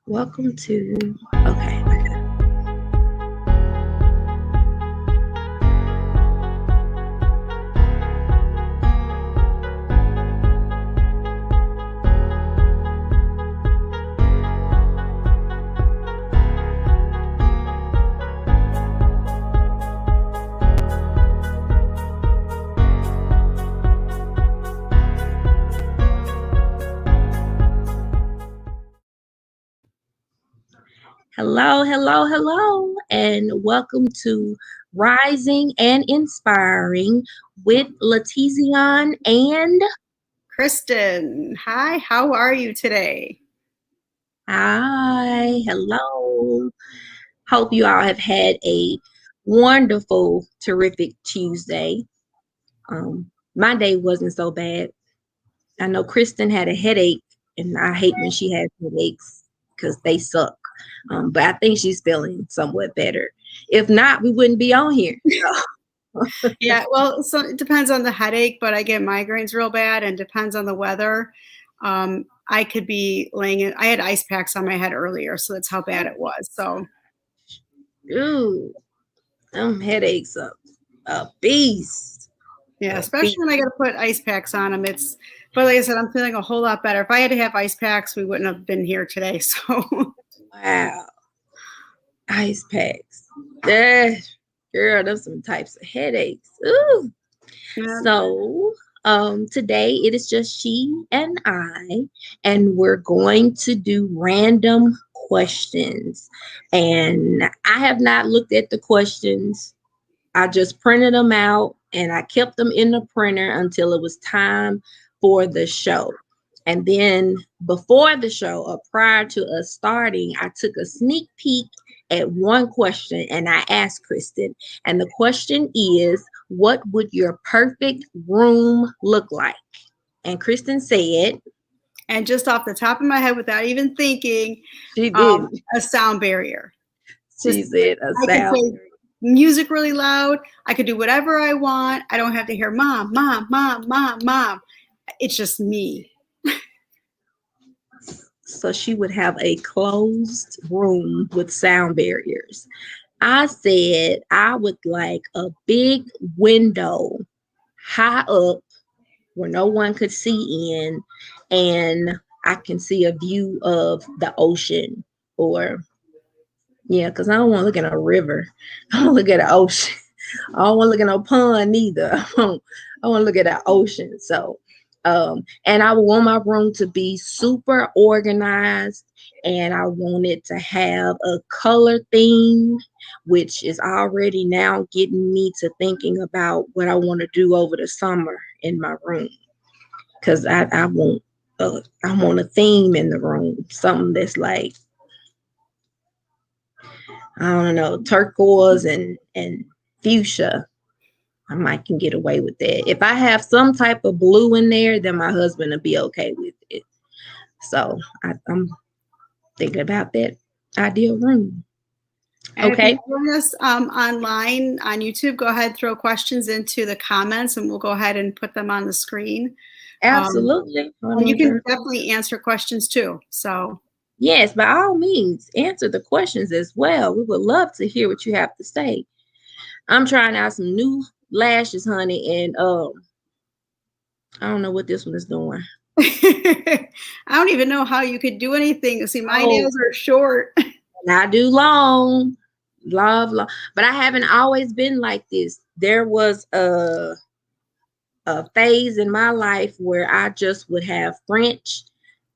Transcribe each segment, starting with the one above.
Welcome to, okay. Hello, hello, hello, and welcome to Rising and Inspiring with LaTezeon and Kristen, hi, how are you today? hi, hello. Hope you all have had a wonderful, terrific Tuesday. My day wasn't so bad. I know Kristen had a headache, and I hate when she has headaches because they suck. But I think she's feeling somewhat better. If not, we wouldn't be on here. Yeah, well, so it depends on the headache, but I get migraines real bad and depends on the weather. I could be laying in, I had ice packs on my head earlier, so that's how bad it was. So, Ooh, them headaches are a beast. yeah, A especially beast. when I got to put ice packs on them. But like I said, I'm feeling a whole lot better. If I had to have ice packs, we wouldn't have been here today. So, Wow. Ice packs. Yeah, girl, there's some types of headaches. Ooh. yeah. So, today it is just she and I, and we're going to do random questions. And I have not looked at the questions. I just printed them out and I kept them in the printer until it was time for the show. And then before the show, or prior to us starting, I took a sneak peek at one question and I asked Kristen. And the question is, what would your perfect room look like? And Kristen said, And just off the top of my head, without even thinking, she didn't. a sound barrier. She Just said a I could sound. play music really loud. I could do whatever I want. I don't have to hear mom, mom, mom, mom, mom. It's just me. So she would have a closed room with sound barriers. I said I would like a big window high up where no one could see in, and I can see a view of the ocean. Or, yeah, because I don't want to look at a river. I want to look at an ocean. I don't want to look at no pond neither. I want to look at the ocean. So, and I want my room to be super organized, and I want it to have a color theme, which is already now getting me to thinking about what I want to do over the summer in my room. Because I want a theme in the room, something that's like, I don't know, turquoise and fuchsia. I might can get away with that. If I have some type of blue in there, then my husband will be okay with it. So I'm thinking about that ideal room. And if Okay. you join us online on YouTube, go ahead, throw questions into the comments, and we'll go ahead and put them on the screen. Um, Absolutely. and you can definitely answer questions too. So, Yes, by all means, answer the questions as well. We would love to hear what you have to say. I'm trying out some new lashes, honey, and I don't know what this one is doing. I don't even know how you could do anything. See, my Oh, nails are short. I do long, love, but I haven't always been like this. There was a phase in my life where I just would have French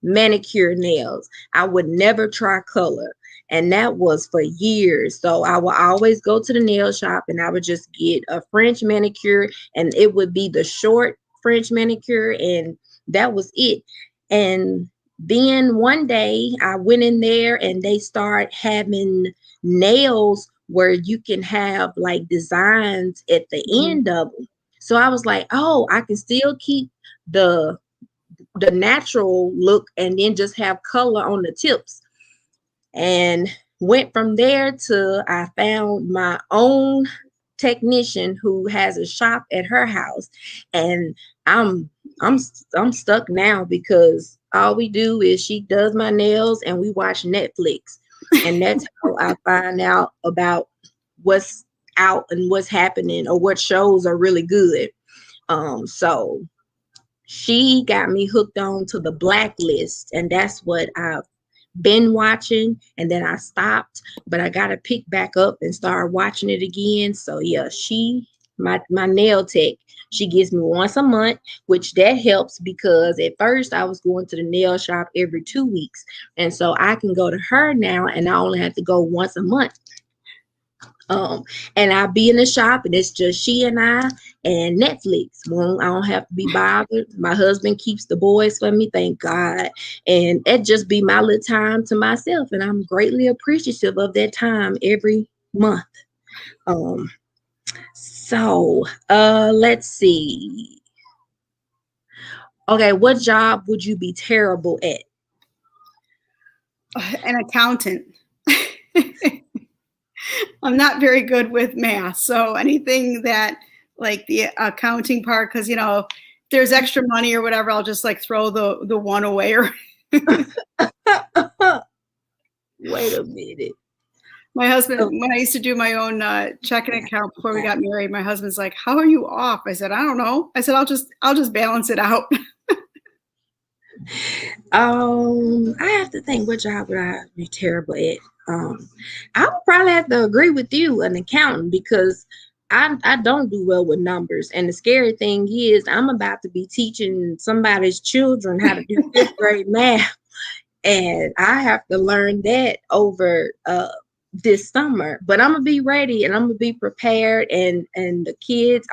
manicure nails. I would never try color. And that was for years. So I would always go to the nail shop and I would just get a French manicure, and it would be the short French manicure, and that was it. And then one day I went in there and they start having nails where you can have like designs at the Mhm. end of them. So I was like, oh, I can still keep the the natural look and then just have color on the tips. And went from there to I found my own technician who has a shop at her house. And I'm I'm I'm stuck now because all we do is she does my nails and we watch Netflix. And that's how I find out about what's out and what's happening or what shows are really good. So she got me hooked on to the Blacklist, and that's what I've been watching. And then I stopped, but I got to pick back up and start watching it again. So yeah, my nail tech, she gives me once a month, which that helps because at first I was going to the nail shop every 2 weeks, and so I can go to her now, and I only have to go once a month. And I'll be in the shop and it's just she and I and Netflix. Well, I don't have to be bothered. My husband keeps the boys for me, thank God. And it just be my little time to myself. And I'm greatly appreciative of that time every month. Um, let's see. Okay, what job would you be terrible at? An accountant. I'm not very good with math. So anything that like the accounting part, because there's extra money or whatever, I'll just like throw the one away. Or Wait a minute. My husband, when I used to do my own checking account before we got married, my husband's like, "How are you off?" I said, "I don't know." I said, "I'll just balance it out." I have to think what job would I be terrible at. I would probably have to agree with you, an accountant, because I don't do well with numbers. And the scary thing is I'm about to be teaching somebody's children how to do fifth grade math. And I have to learn that over this summer. But I'm gonna be ready and I'm gonna be prepared, and the kids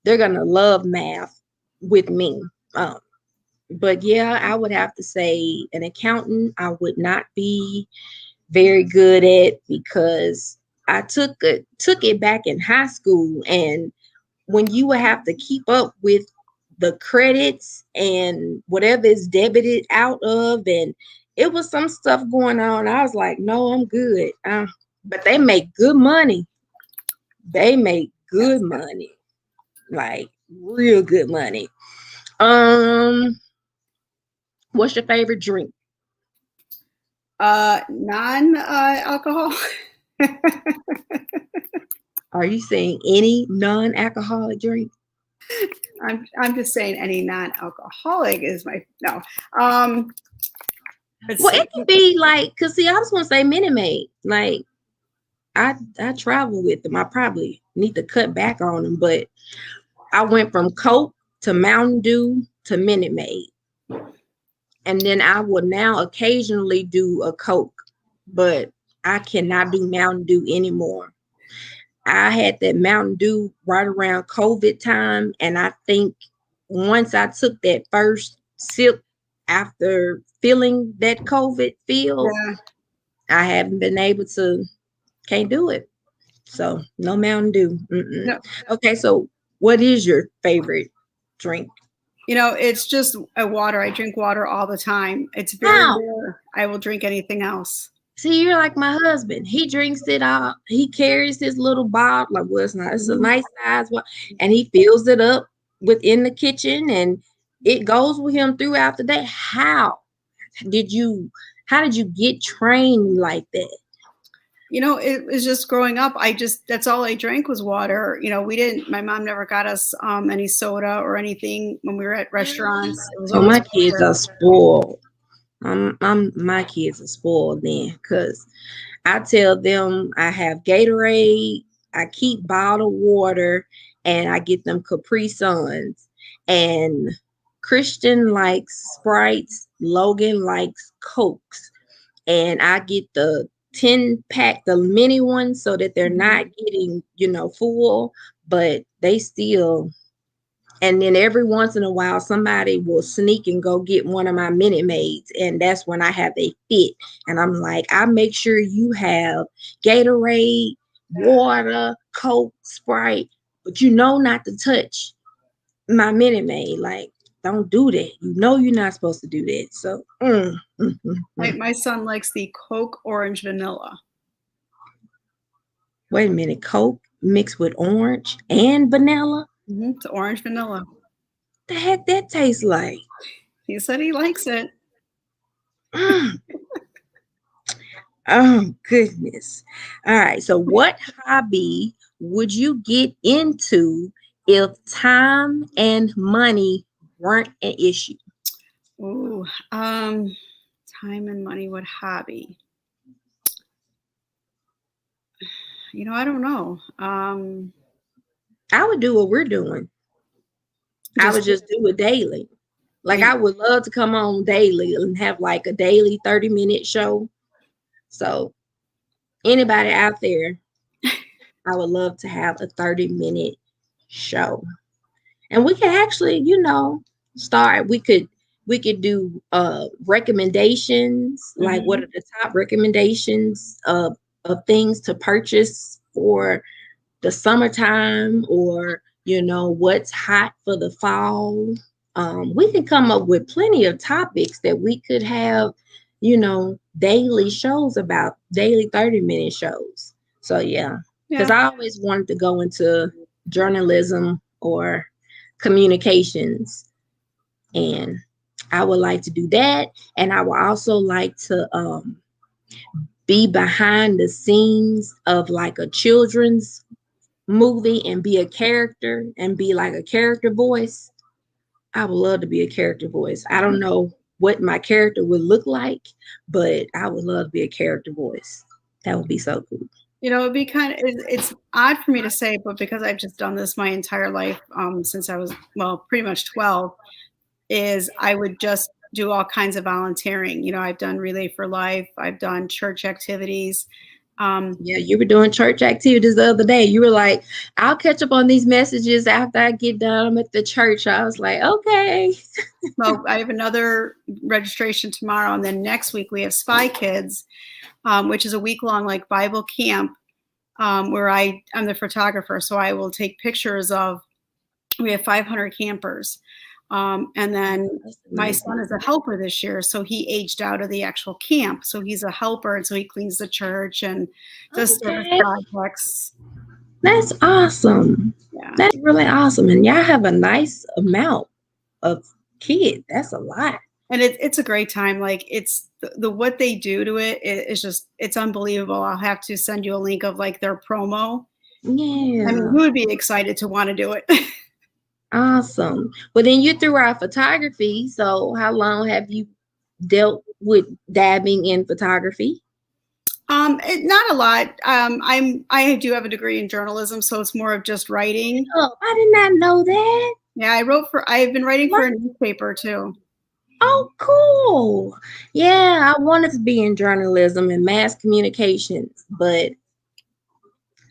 they're gonna love math with me. But yeah, I would have to say an accountant I would not be very good at, because I took it back in high school, and when you would have to keep up with the credits and whatever is debited out of, and it was some stuff going on. I was like, no, I'm good. But they make good money. They make good money, like real good money. What's your favorite drink? Non-alcohol. Are you saying any non-alcoholic drink? I'm just saying any non-alcoholic is my no. Well, it can be like, cause see, I was gonna say Minute Maid. Like, I travel with them. I probably need to cut back on them, but I went from Coke to Mountain Dew to Minute Maid, and then I will now occasionally do a Coke, but I cannot do Mountain Dew anymore. I had that Mountain Dew right around COVID time, and I think once I took that first sip after feeling that COVID feel, Yeah. I haven't been able to, can't do it. So no Mountain Dew. No. Okay, so what is your favorite drink? It's just a water. I drink water all the time. It's very Wow. rare I will drink anything else. See, you're like my husband. He drinks it all. He carries his little bottle. Like, well, it's a nice size one, and he fills it up within the kitchen, and it goes with him throughout the day. Did you? How did you get trained like that? It was just growing up. That's all I drank was water. My mom never got us any soda or anything when we were at restaurants. It was So always my kids water. are spoiled. My kids are spoiled then, because I tell them I have Gatorade, I keep bottled water, and I get them Capri Suns. And Kristen likes Sprites, Logan likes Cokes, and I get the 10-pack, the mini ones, so that they're not getting, full, but they still. And then every once in a while, somebody will sneak and go get one of my Minute Maids. And that's when I have a fit. And I'm like, I make sure you have Gatorade, water, Coke, Sprite, but not to touch my Minute Maid. Like, don't do that. You're not supposed to do that. So, My son likes the Coke Orange Vanilla. Wait a minute. Coke mixed with orange and vanilla? It's orange vanilla. The heck that tastes like? He said he likes it. Oh, goodness. All right. So, what hobby would you get into if time and money weren't an issue? Ooh, time and money. What hobby? I don't know. I would do what we're doing. I would Just just do it daily. Like, like, I would love to come on daily and have like a daily 30-minute show. So, anybody out there, I would love to have a 30-minute show. And we can actually, start. We could do recommendations, like what are the top recommendations of things to purchase for the summertime, or what's hot for the fall. We can come up with plenty of topics that we could have, daily shows about, daily 30-minute shows. So yeah, because yeah. I always wanted to go into journalism or communications, and I would like to do that. And I would also like to be behind the scenes of like a children's movie and be a character and be like a character voice. I would love to be a character voice. I don't know what my character would look like, but I would love to be a character voice. That would be so cool. It'd be it's odd for me to say, but because I've just done this my entire life, since I was, pretty much 12, is I would just do all kinds of volunteering. I've done Relay for Life. I've done church activities. Yeah, you were doing church activities the other day. You were like, I'll catch up on these messages after I get done. I'm at the church. I was like, okay. Well, I have another registration tomorrow. And then next week we have Spy Kids, which is a week-long like Bible camp, where I'm the photographer. So I will take pictures of, we have 500 campers. And then my son is a helper this year. So he aged out of the actual camp. So he's a helper. And so he cleans the church and does service projects. That's awesome. Yeah. That's really awesome. And y'all have a nice amount of kids. That's a lot. And it's a great time. Like, it's the what they do to it is just, it's unbelievable. I'll have to send you a link of like their promo. Yeah. I mean, who would be excited to want to do it? Awesome. Well, then you threw out photography. So how long have you dealt with dabbing in photography? Not a lot. I do have a degree in journalism, so it's more of just writing. Oh, I did not know that. Yeah, I've been writing for a newspaper too. Oh, cool. Yeah, I wanted to be in journalism and mass communications, but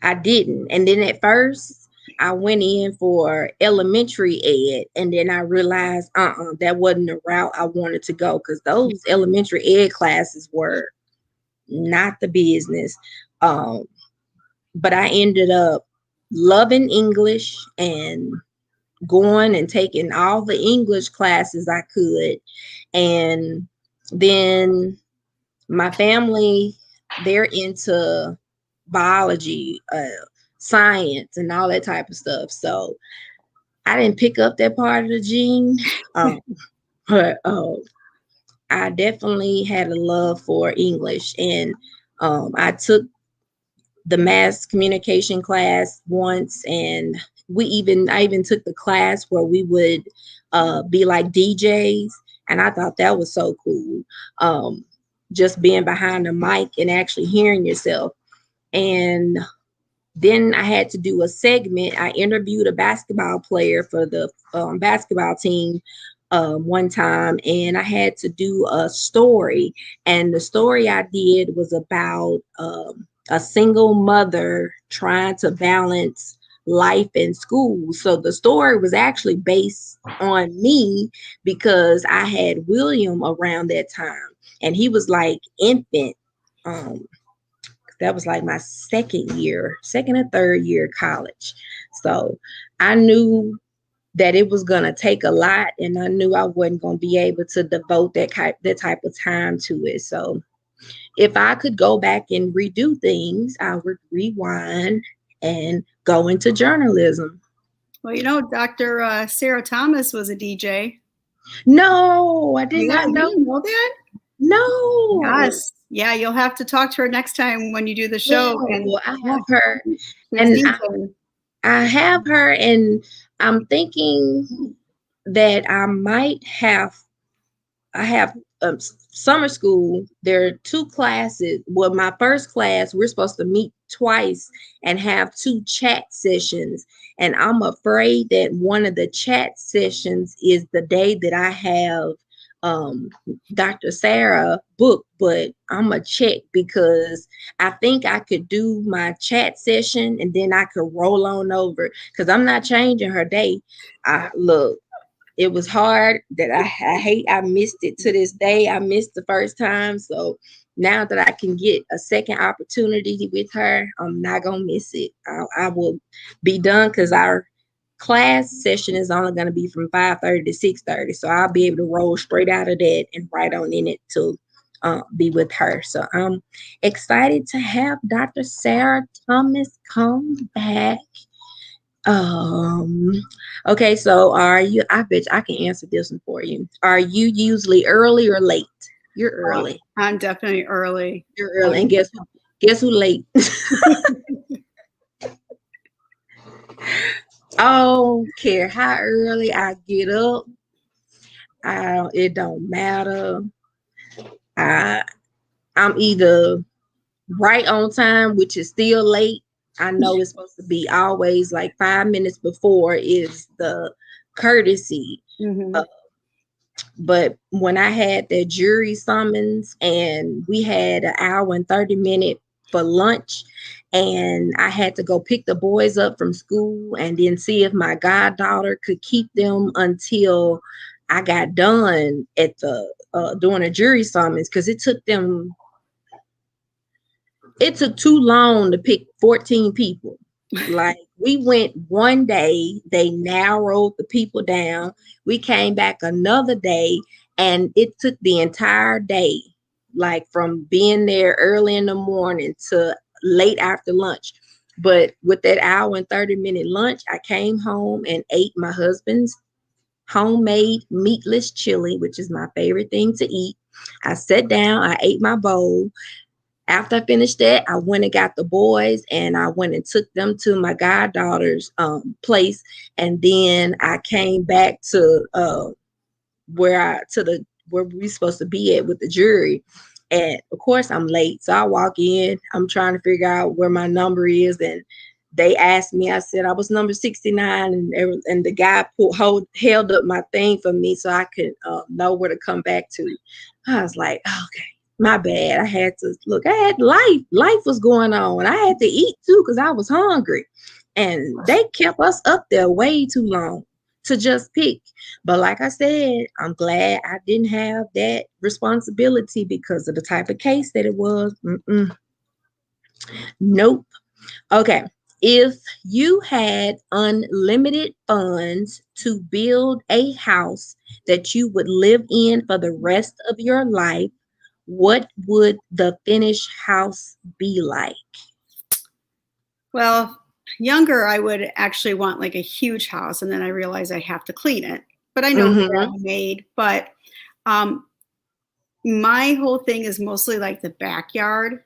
I didn't. And then at first I went in for elementary ed, and then I realized that wasn't the route I wanted to go, because those elementary ed classes were not the business. But I ended up loving English and going and taking all the English classes I could. And then my family, they're into biology, science, and all that type of stuff. So I didn't pick up that part of the gene. But I definitely had a love for English. And I took the mass communication class once, and I even took the class where we would be like DJs, and I thought that was so cool. Just being behind the mic and actually hearing yourself. And then I had to do a segment. I interviewed a basketball player for the basketball team one time, and I had to do a story. And the story I did was about a single mother trying to balance life and school. So the story was actually based on me, because I had William around that time, and he was like infant. That was like my second or third year college. So I knew that it was going to take a lot, and I knew I wasn't going to be able to devote that type of time to it. So if I could go back and redo things, I would rewind and go into journalism. Well, Dr. Sarah Thomas was a DJ. No, I did Yeah, not you know. didn't know that? No. Yes. Yeah, you'll have to talk to her next time when you do the show. And No, I yeah, have her, she's and decent. I have her, and I'm thinking that I have summer school. There are two classes. Well, my first class, we're supposed to meet twice and have two chat sessions. And I'm afraid that one of the chat sessions is the day that I have um, Dr. Sarah booked, but I'm going to check because I think I could do my chat session and then I could roll on over because I'm not changing her day. Look, it was hard that I missed it to this day. I missed the first time. So now that I can get a second opportunity with her, I'm not gonna miss it. I will be done because our class session is only going to be from 5:30 to 6:30. So I'll be able to roll straight out of that and right on in it to be with her. So I'm excited to have Dr. Sarah Thomas come back. Um, okay, so are you, I bet I can answer this one for you. Are you usually early or late? You're early. I'm definitely early. You're early. And guess who late? I don't care how early I get up. It don't matter. I I'm either right on time, which is still late. I know it's supposed to be always like 5 minutes before is the courtesy. Mm-hmm. Uh, But when I had that jury summons and we had an hour and 30 minutes for lunch, and I had to go pick the boys up from school and then see if my goddaughter could keep them until I got done at the doing a jury summons because it took too long to pick 14 people. Like we went one day, they narrowed the people down. We came back another day, and it took the entire day, like from being there early in the morning to late after lunch. But with that hour and 30-minute lunch, I came home and ate my husband's homemade meatless chili, which is my favorite thing to eat. I sat down, I ate my bowl. After I finished that, I went and got the boys and I went and took them to my goddaughter's place. And then I came back to where we supposed to be at with the jury. And of course I'm late. So I walk in, I'm trying to figure out where my number is. And they asked me, I said I was number 69, and the guy held up my thing for me so I could know where to come back to. I was like, okay, my bad. I had to look. I had life was going on. I had to eat too because I was hungry, and they kept us up there way too long to just pick. But like I said, I'm glad I didn't have that responsibility because of the type of case that it was. Nope. Okay. If you had unlimited funds to build a house that you would live in for the rest of your life, what would the finished house be like? Well, younger, I would actually want like a huge house, and then I realize I have to clean it. But I know Mm-hmm. it's made. But um, my whole thing is mostly like the backyard.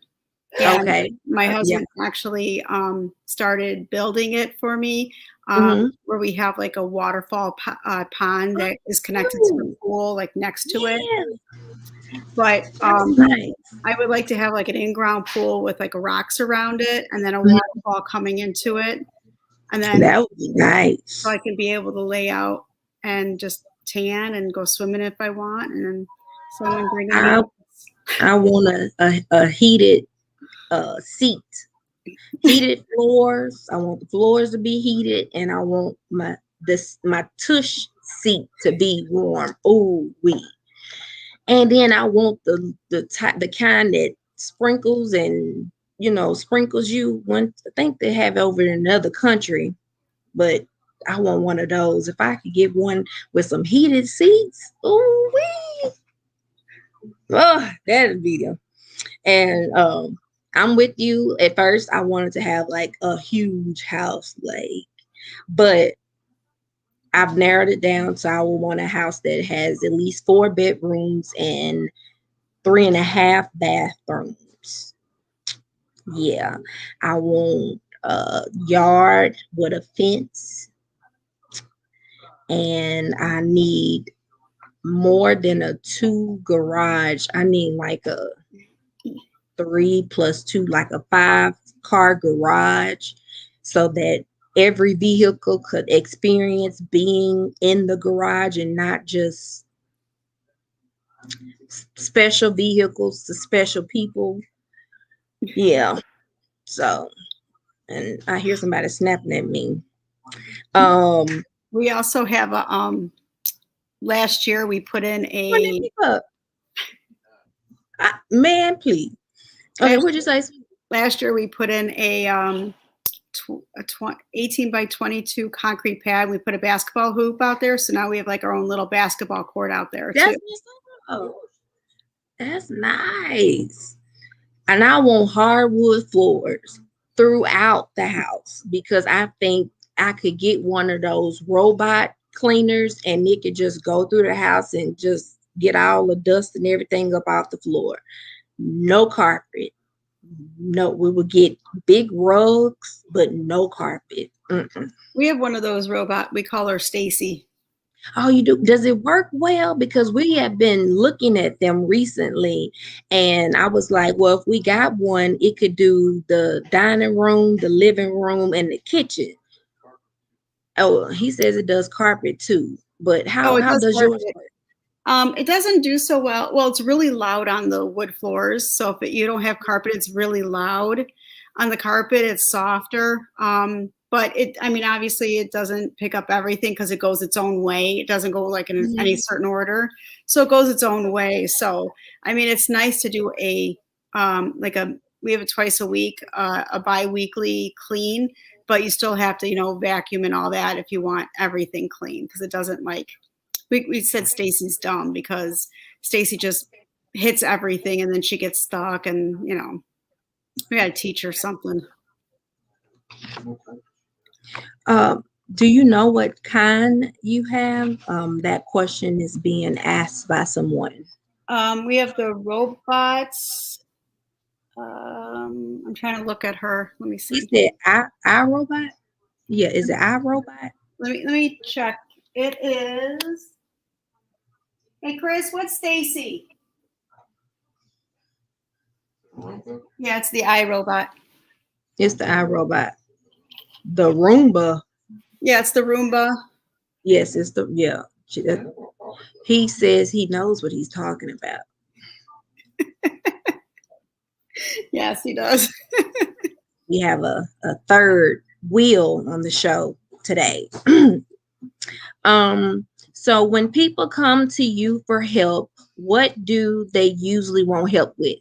And Okay. my Yeah. husband actually started building it for me, Mm-hmm. where we have like a waterfall pond that is connected to the Oh, pool, like next to it. yeah. But That's nice. I would like to have like an in-ground pool with like rocks around it, and then a Mhm. waterfall coming into it, and then That would be so nice. I can be able to lay out and just tan and go swimming if I want, and then someone bringing me. I I want a heated seat, heated floors. I want the floors to be heated, and I want my tush seat to be warm. Oh, we. And then I want the kind that sprinkles and sprinkles you. One, I think they have over in another country, but I want one of those. If I could get one with some heated seats, oh wee, oh, that'd be them. And I'm with you. At first, I wanted to have like a huge house, but I've narrowed it down, so I will want a house that has at least 4 bedrooms and 3.5 bathrooms. Yeah, I want a yard with a fence, and I need more than a 2 garage. I need like a 3 plus 2, like a 5 car garage, so that every vehicle could experience being in the garage and not just special vehicles to special people. Yeah. So, and I hear somebody snapping at me. We also have a last year we put in a Man, please. Okay, what'd you say? last year we put in a 18 by 22 concrete pad. We put a basketball hoop out there, so now we have like our own little basketball court out there too. That's nice. And I want hardwood floors throughout the house, because I think I could get one of those robot cleaners and it could just go through the house and just get all the dust and everything up off the floor. No carpet. No, we would get big rugs, but no carpet. Mm-mm. We have one of those robot. We call her Stacy. Oh, you do? Does it work well? Because we have been looking at them recently, and I was like, well, if we got one, it could do the dining room, the living room, and the kitchen. Oh, he says it does carpet too, but how does yours work? It doesn't do so well. Well, it's really loud on the wood floors. So if you don't have carpet, it's really loud. On the carpet, it's softer. But obviously it doesn't pick up everything because it goes its own way. It doesn't go like in any certain order. So it goes its own way. So, it's nice to do we have it twice a week, a bi-weekly clean, but you still have to, vacuum and all that if you want everything clean, because it doesn't we said Stacy's dumb because Stacy just hits everything and then she gets stuck, and we got to teach her something. Do you know what kind you have? That question is being asked by someone. We have the robots. I'm trying to look at her. Let me see. Is it iRobot? Yeah, is it iRobot? Let me check. It is. Hey, Chris, what's Stacy? Yeah, it's the iRobot. It's the iRobot. The Roomba. Yeah, it's the Roomba. Yes, it's the he says he knows what he's talking about. Yes, he does. We have a third wheel on the show today. So when people come to you for help, what do they usually want help with?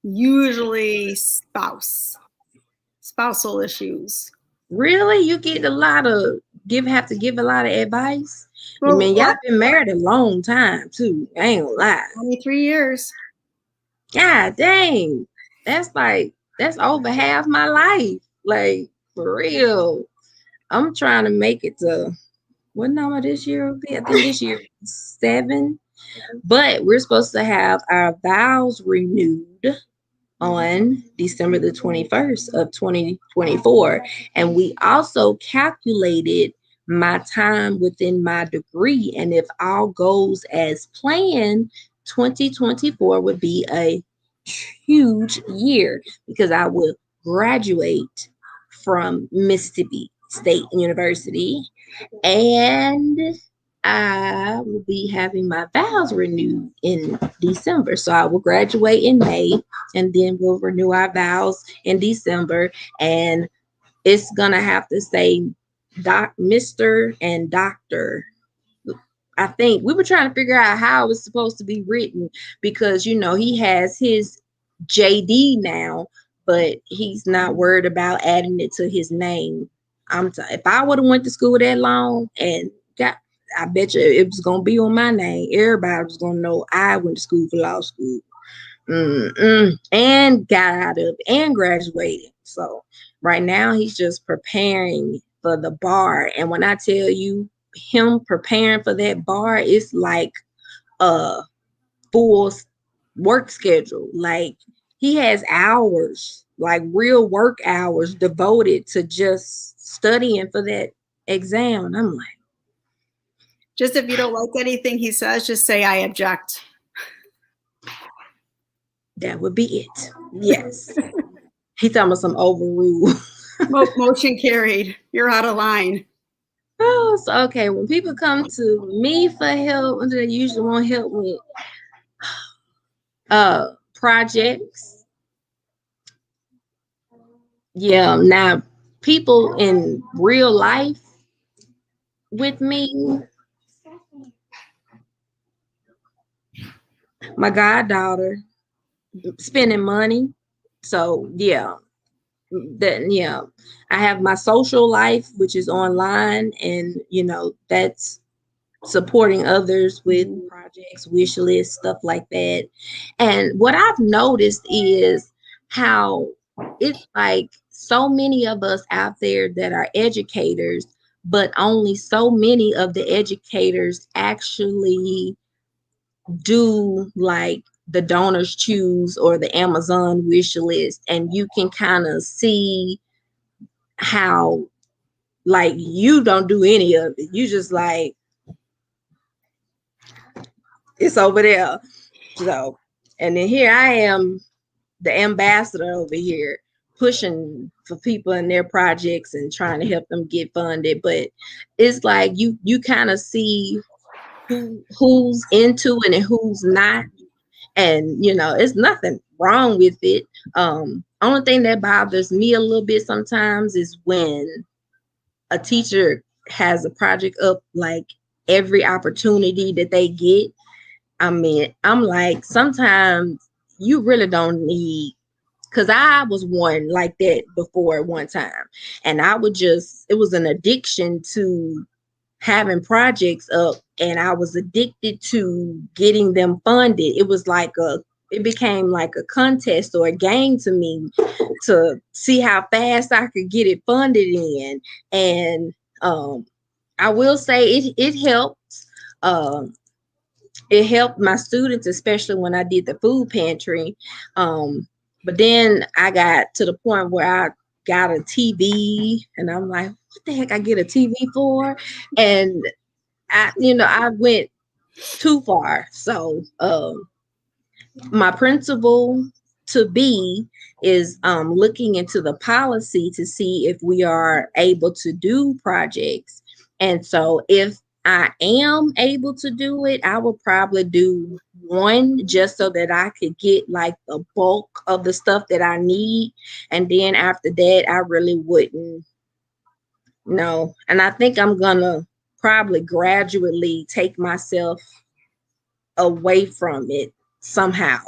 Usually spousal issues. Really? You get a lot of have to give a lot of advice? Well, y'all been married a long time too. I ain't gonna lie. 23 years. God dang. That's over half my life. Like, for real. I'm trying to make it to what number this year will be? I think this year 7. But we're supposed to have our vows renewed on December the 21st of 2024. And we also calculated my time within my degree. And if all goes as planned, 2024 would be a huge year, because I will graduate from Mississippi State University, and I will be having my vows renewed in December. So I will graduate in May, and then we'll renew our vows in December. And it's going to have to say Mr. and Dr. I think we were trying to figure out how it was supposed to be written, because, he has his JD now, but he's not worried about adding it to his name. If I would have went to school that long and I bet you it was going to be on my name. Everybody was going to know I went to school for law school and got out of and graduated. So Right now, he's just preparing for the bar. And when I tell you him preparing for that bar, it's like a full work schedule. Like he has hours, like real work hours devoted to just studying for that exam. And I'm like, Just if you don't like anything he says, just say, I object. that would be it. Yes. He's talking about some overrule. Motion carried. You're out of line. Oh, so okay. When people come to me for help, they usually want help with projects. Yeah, now people in real life with me, my goddaughter spending money. So yeah, I have my social life, which is online, and that's supporting others with projects, wish lists, stuff like that. And what I've noticed is how it's like so many of us out there that are educators, but only so many of the educators actually do like the donors choose or the Amazon wish list. And you can kind of see how like you don't do any of it. You just like, it's over there. So, and then here I am, the ambassador over here, pushing for people in their projects and trying to help them get funded. But it's like you kind of see who's into it and who's not. And it's nothing wrong with it. Only thing that bothers me a little bit sometimes is when a teacher has a project up like every opportunity that they get. I mean, I'm like, sometimes you really don't need, because I was one like that before at one time. And it was an addiction to having projects up, and I was addicted to getting them funded. It became like a contest or a game to me to see how fast I could get it funded in. And I will say it helped. It helped my students, especially when I did the food pantry. But then I got to the point where I got a TV, and I'm like, what the heck I get a TV for? And I went too far. So my principal to be is looking into the policy to see if we are able to do projects. And so if I am able to do it, I will probably do one just so that I could get like the bulk of the stuff that I need. And then after that, I really wouldn't know. And I think I'm gonna probably gradually take myself away from it somehow.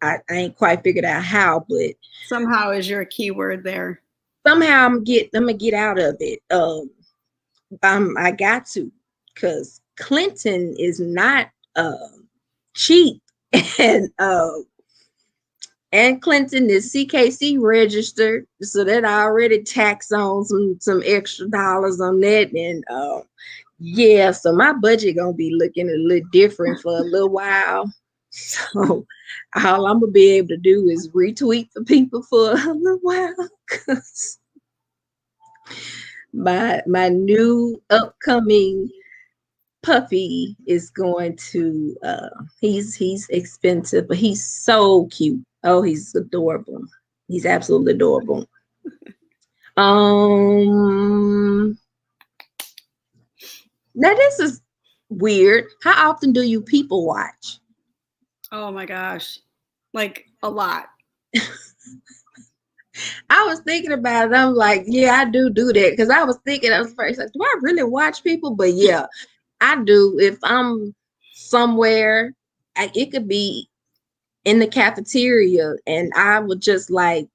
I ain't quite figured out how, but Somehow is your key word there. somehow I'm gonna get out of it. I got to, because Clinton is not cheap, and Clinton is CKC registered, so that I already tax on some extra dollars on that. And yeah, so my budget gonna be looking a little different for a little while. So all I'm gonna be able to do is retweet for people for a little while, because my new upcoming puppy is going to he's expensive, but he's so cute. Oh, he's adorable. He's absolutely adorable. Now this is weird. How often do you people watch? Oh my gosh. Like a lot. I was thinking about it. I'm like, yeah, I do that, because I was thinking, I was first like, do I really watch people? But yeah, I do. If I'm somewhere, it could be in the cafeteria, and I would just like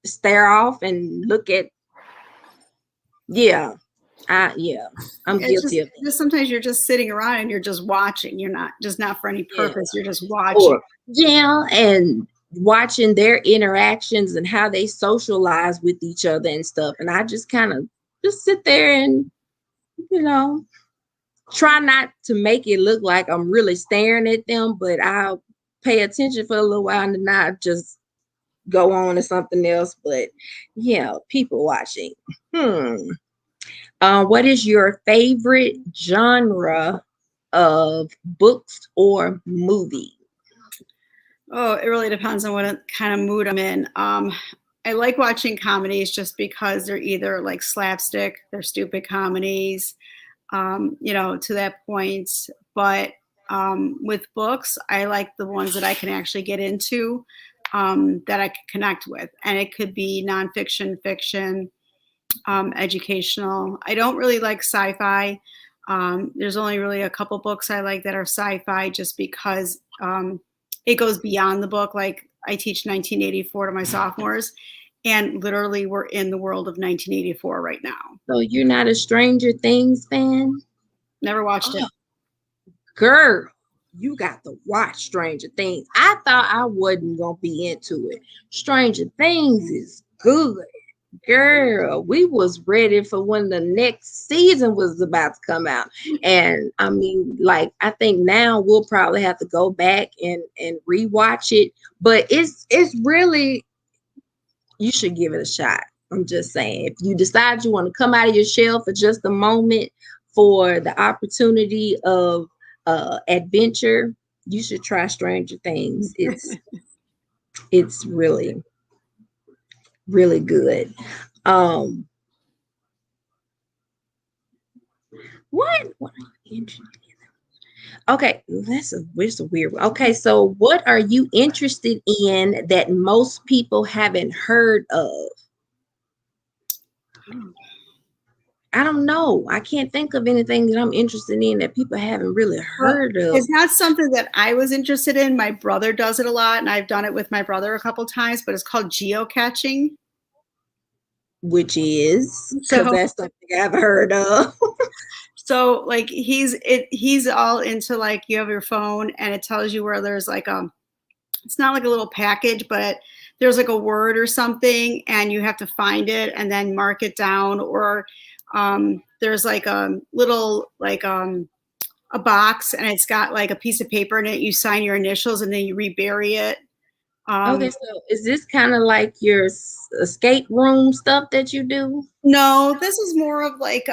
stare off and look at. Yeah, I'm guilty of just sometimes you're just sitting around and you're just watching. You're not for any purpose. You're just watching. Yeah, and watching their interactions and how they socialize with each other and stuff. And I just kind of just sit there and, you know, try not to make it look like I'm really staring at them, but I'll pay attention for a little while and not just go on to something else. But yeah, people watching. What is your favorite genre of books or movie? Oh, it really depends on what kind of mood I'm in. I like watching comedies just because they're either like slapstick, they're stupid comedies, to that point. But with books, I like the ones that I can actually get into, that I can connect with. And it could be nonfiction, fiction, educational. I don't really like sci-fi. There's only really a couple books I like that are sci-fi just because it goes beyond the book. Like I teach 1984 to my sophomores, and literally we're in the world of 1984 right now. So you're not a Stranger Things fan? Never watched it. Girl, you got to watch Stranger Things. I thought I wasn't going to be into it. Stranger Things is good. Girl, we was ready for when the next season was about to come out. And I mean, like, I think now we'll probably have to go back and rewatch it. But it's really, you should give it a shot. I'm just saying, if you decide you want to come out of your shell for just a moment for the opportunity of adventure, you should try Stranger Things. It's really, really good. What are you interested in? Okay, that's a weird one. Okay, so what are you interested in that most people haven't heard of? I don't know. I can't think of anything that I'm interested in that people haven't really heard of. It's not something that I was interested in. My brother does it a lot, and I've done it with my brother a couple times, but it's called geocaching. Which is, because that's something I've heard of. So like he's all into, like, you have your phone and it tells you where there's like it's not like a little package, but there's like a word or something and you have to find it and then mark it down. Or there's like a little like a box and it's got like a piece of paper in it. You sign your initials and then you rebury it. Okay, so is this kind of like your escape room stuff that you do? No, this is more of like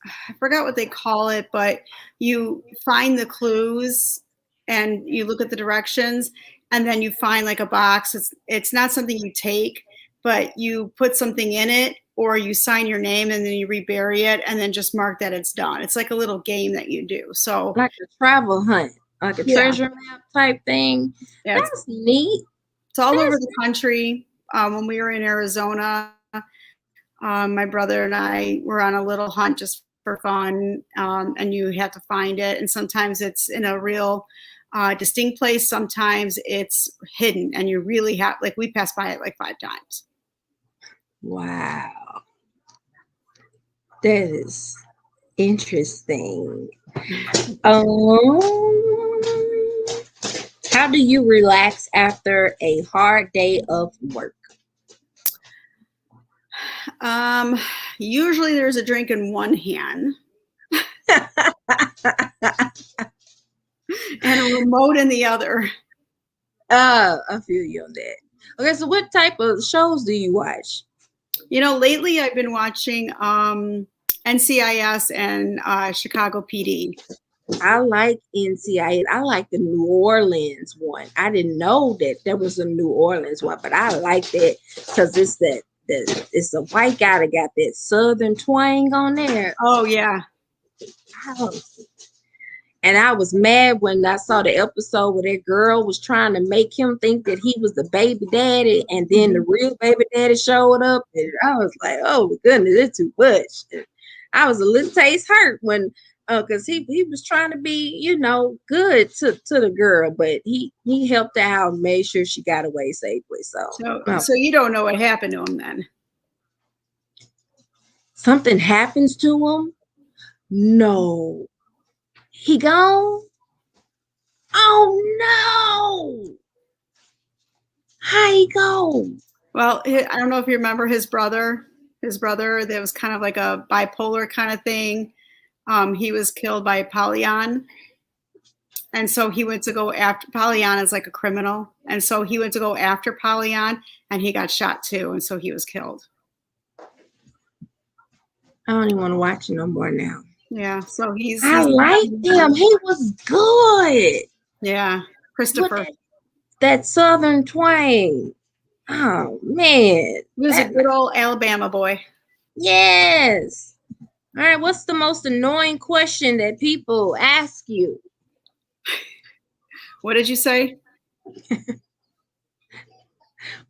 I forgot what they call it, but you find the clues and you look at the directions and then you find like a box. It's not something you take, but you put something in it or you sign your name and then you rebury it and then just mark that it's done. It's like a little game that you do. So like a travel hunt, like a treasure map type thing. Yeah, that's neat. It's all over the country. When we were in Arizona, my brother and I were on a little hunt just for fun, and you have to find it. And sometimes it's in a real distinct place. Sometimes it's hidden, and you really have, like, we passed by it like 5 times. Wow. That is interesting. How do you relax after a hard day of work? Usually there's a drink in one hand and a remote in the other. I feel you on that. Okay, so what type of shows do you watch? Lately I've been watching NCIS and Chicago PD. I like NCIS. I like the New Orleans one. I didn't know that there was a New Orleans one, but I like that because it's a white guy that got that Southern twang on there. Oh yeah. And I was mad when I saw the episode where that girl was trying to make him think that he was the baby daddy, and then the real baby daddy showed up, and I was like, "Oh my goodness, it's too much." And I was a little taste hurt when, because he was trying to be, good to the girl, but he helped her out and made sure she got away safely. So you don't know what happened to him then? Something happens to him? No. He gone? Oh no! he go? Well, I don't know if you remember his brother. His brother, that was kind of like a bipolar kind of thing. He was killed by Polyon. And so he went to go after Polyon is like a criminal. And so he went to go after Polyon and he got shot too. And so he was killed. I don't even want to watch it no more now. Yeah. So I liked him. He was good. Yeah. Christopher. That Southern twang. Oh, man. He was a good old Alabama boy. Yes. All right. What's the most annoying question that people ask you? What did you say?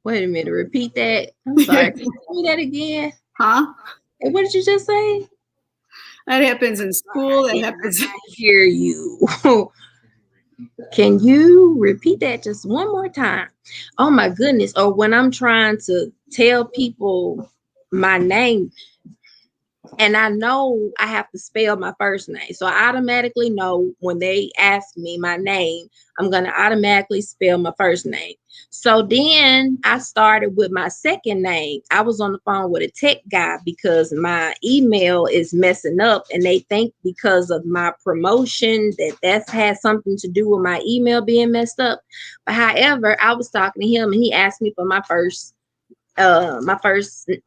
Wait a minute. Repeat that. I'm sorry. Can you tell me that again? Huh? Hey, what did you just say? That happens in school. That happens. I hear you. Can you repeat that just one more time? Oh my goodness. Or when I'm trying to tell people my name, and I know I have to spell my first name. So I automatically know when they ask me my name, I'm going to automatically spell my first name. So then I started with my second name. I was on the phone with a tech guy because my email is messing up, and they think because of my promotion that has something to do with my email being messed up. But however, I was talking to him and he asked me for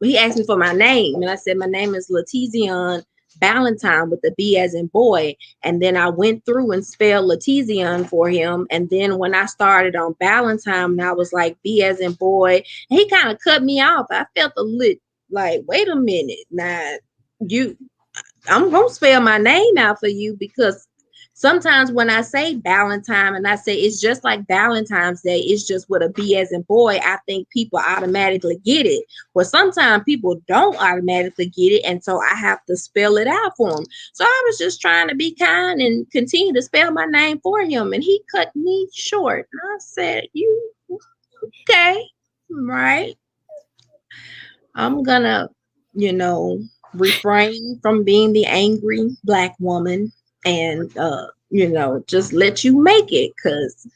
he asked me for my name, and I said my name is LaTezeon Valentine with the B as in boy. And then I went through and spelled LaTezeon for him. And then when I started on Valentine, and I was like B as in boy, and he kind of cut me off. I felt a little like, wait a minute, now I'm gonna spell my name out for you, because sometimes when I say Valentine and I say it's just like Valentine's Day, it's just with a B as in boy, I think people automatically get it. Well, sometimes people don't automatically get it, and so I have to spell it out for them. So I was just trying to be kind and continue to spell my name for him, and he cut me short. And I said, "You okay? Right? I'm gonna, refrain from being the angry Black woman and just let you make it," because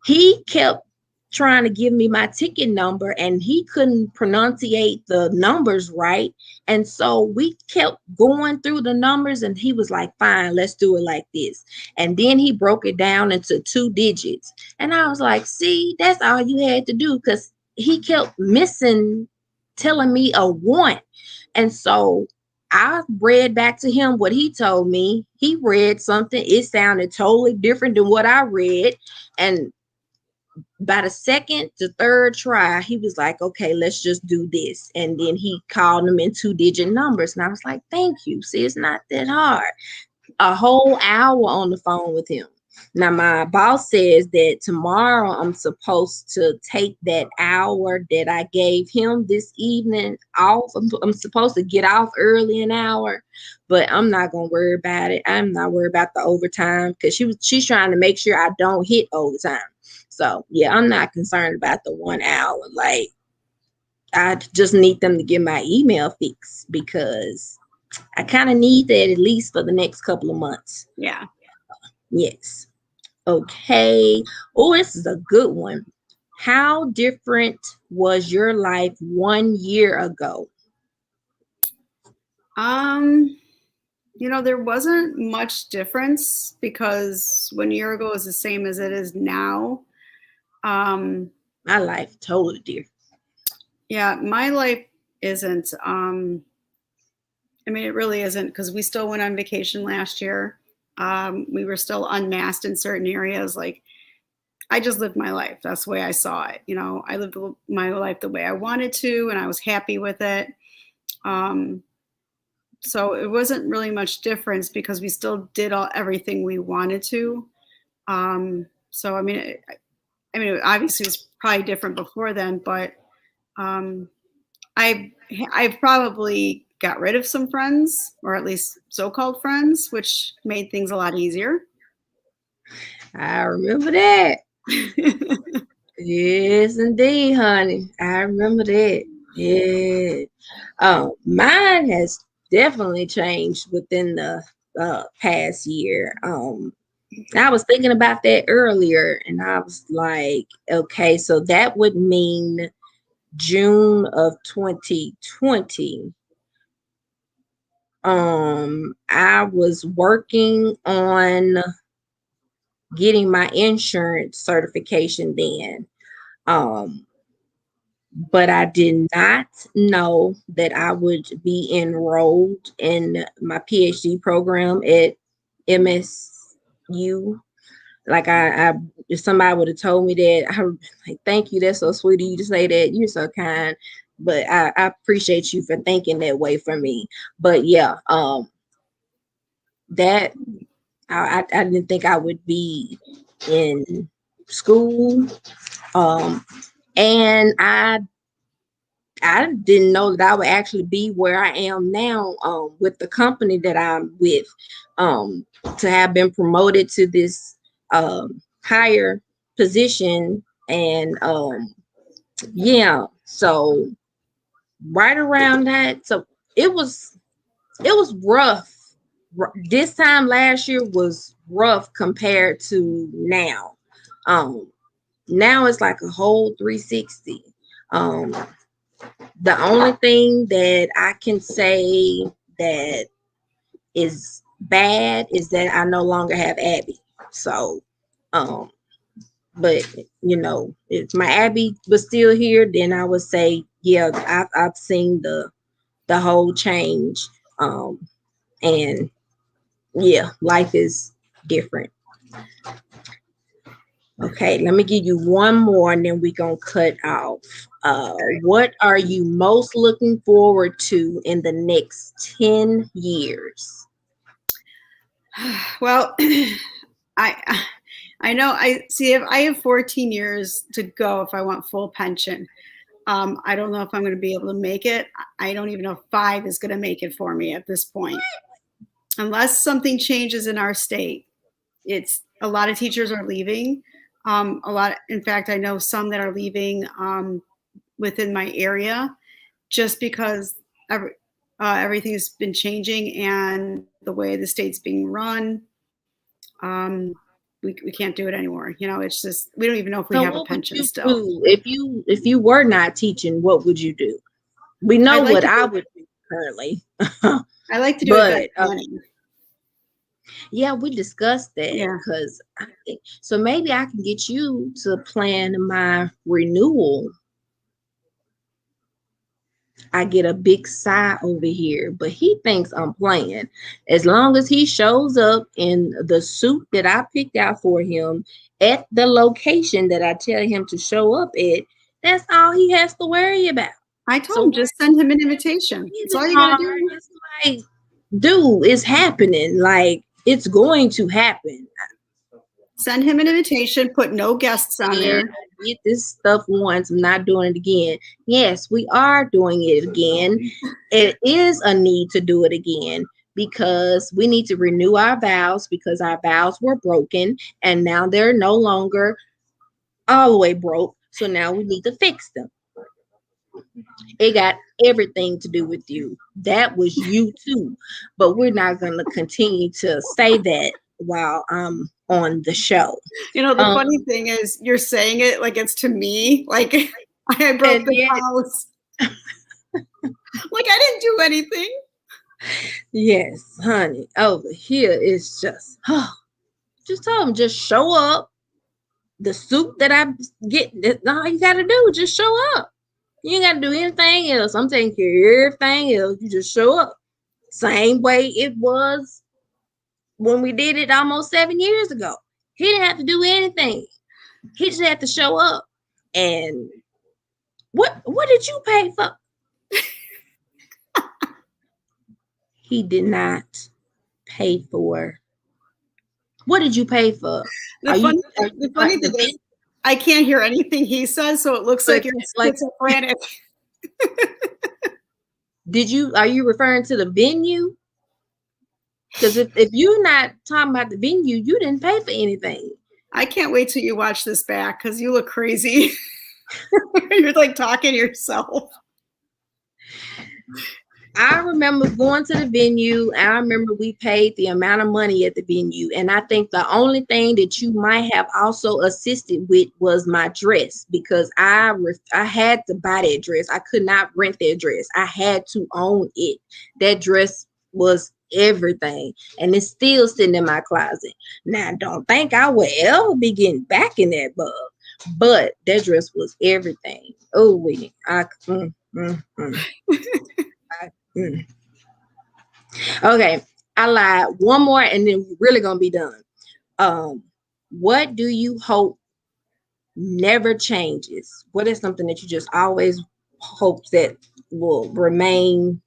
he kept trying to give me my ticket number and he couldn't pronunciate the numbers right. And so we kept going through the numbers and he was like, fine, let's do it like this. And then he broke it down into 2 digits. And I was like, see, that's all you had to do, because he kept telling me a 1. And so I read back to him what he told me. He read something. It sounded totally different than what I read. And by the second to third try, he was like, okay, let's just do this. And then he called them in 2-digit numbers. And I was like, thank you. See, it's not that hard. A whole hour on the phone with him. Now, my boss says that tomorrow I'm supposed to take that hour that I gave him this evening off. I'm supposed to get off early an hour, but I'm not going to worry about it. I'm not worried about the overtime, because she's trying to make sure I don't hit overtime. So, yeah, I'm not concerned about the 1 hour. Like, I just need them to get my email fixed, because I kind of need that at least for the next couple of months. Yeah. Yes. Okay. Oh, this is a good one. How different was your life 1 year ago? There wasn't much difference, because 1 year ago is the same as it is now. My life totally different. Yeah, my life isn't. It really isn't, because we still went on vacation last year. We were still unmasked in certain areas. Like, I just lived my life. That's the way I saw it. I lived my life the way I wanted to, and I was happy with it. So it wasn't really much difference, because we still did everything we wanted to. So obviously it's probably different before then, but I've probably got rid of some friends, or at least so-called friends, which made things a lot easier. I remember that. Yes, indeed, honey. I remember that. Yeah. Mine has definitely changed within the past year. I was thinking about that earlier, and I was like, okay, so that would mean June of 2020. I was working on getting my insurance certification then. Um, but I did not know that I would be enrolled in my PhD program at MSU. Like I if somebody would have told me that, I would be like, thank you, that's so sweet of you to say that. You're so kind. But I appreciate you for thinking that way for me. But yeah, that I didn't think I would be in school. Um, and I didn't know that I would actually be where I am now, with the company that I'm with, to have been promoted to this higher position. And yeah, so right around that, so it was rough. This time last year was rough compared to now. Now it's like a whole 360. Um, the only thing that I can say that is bad is that I no longer have Abby. So, um, but if my Abby was still here, then I would say, yeah, I've seen the whole change. And yeah, life is different. Okay, let me give you one more and then we're going to cut off. What are you most looking forward to in the next 10 years? Well, I know I see if I have 14 years to go if I want full pension. I don't know if I'm going to be able to make it. I don't even know if 5 is going to make it for me at this point. Unless something changes in our state. It's a lot of teachers are leaving. In fact, I know some that are leaving within my area just because everything has been changing and the way the state's being run. We can't do it anymore. It's just we don't even know if we So have a what would pension you still. do if you were not teaching? What would you do? We know what I would do currently. I like to do but planning. yeah, we discussed that Yeah. because I think so. Maybe I can get you to plan my renewal. I get a big sigh over here, but he thinks I'm playing. As long as he shows up in the suit that I picked out for him at the location that I tell him to show up at, that's all he has to worry about. I told him just send him an invitation. That's all you gotta do. It's like, dude, it's happening. Like, it's going to happen. Send him an invitation, put no guests on there. I did this stuff once, I'm not doing it again. Yes, we are doing it again. It is a need to do it again because we need to renew our vows because our vows were broken and now they're no longer all the way broke. So now we need to fix them. It got everything to do with you. That was you too. But we're not going to continue to say that while I'm on the show. The funny thing is you're saying it like it's to me. Like I broke the house. Like I didn't do anything. Yes, honey. Over here it's just tell them, just show up. The suit that I get, that's all you got to do. Just show up. You ain't got to do anything else. I'm taking care of everything else. You just show up. Same way it was when we did it almost 7 years ago. He didn't have to do anything. He just had to show up. And what did you pay for? He did not pay for. What did you pay for? The funny thing is, I can't hear anything he says, so it looks like you're schizophrenic. Are you referring to the venue? Because if you're not talking about the venue, you didn't pay for anything. I can't wait till you watch this back because you look crazy. You're like talking to yourself. I remember going to the venue. I remember we paid the amount of money at the venue. And I think the only thing that you might have also assisted with was my dress, because I had to buy that dress. I could not rent that dress. I had to own it. That dress was everything. And it's still sitting in my closet. Now, don't think I will ever be getting back in that bug. But that dress was everything. Oh, Mm. Okay, I lied. One more, and then we're really gonna be done. What do you hope never changes? What is something that you just always hope that will remain?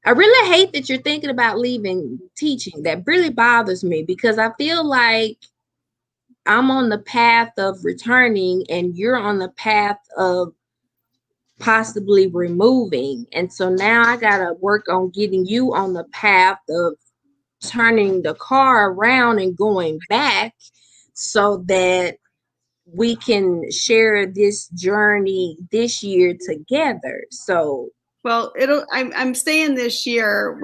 I really hate that you're thinking about leaving teaching. That really bothers me, because I feel like I'm on the path of returning, and you're on the path of possibly removing. And so now I gotta work on getting you on the path of turning the car around and going back, so that we can share this journey this year together. So Well, I'm staying this year.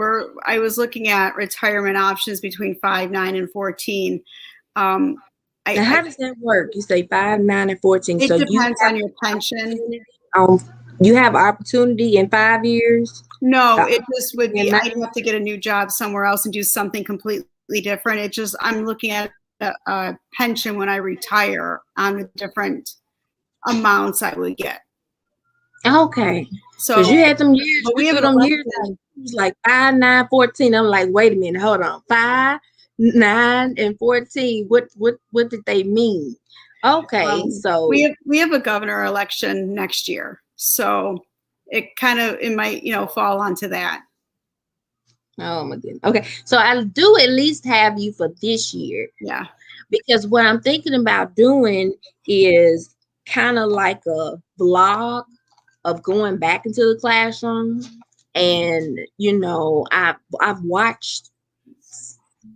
I was looking at retirement options between 5, 9, and 14. Um, now how does that work? You say 5, 9, and 14. It So depends on your pension. You have opportunity in 5 years? No, it just would be, I'd have to get a new job somewhere else and do something completely different. I'm looking at a pension when I retire on the different amounts I would get. Okay. So because you had some years, but we have them years it was like 5, 9, 14. I'm like, wait a minute, hold on. 5, 9, and 14. What did they mean? Okay, so we have a governor election next year. So it might, fall onto that. Oh my goodness. Okay. So I do at least have you for this year. Yeah. Because what I'm thinking about doing is kind of like a vlog of going back into the classroom. And I've watched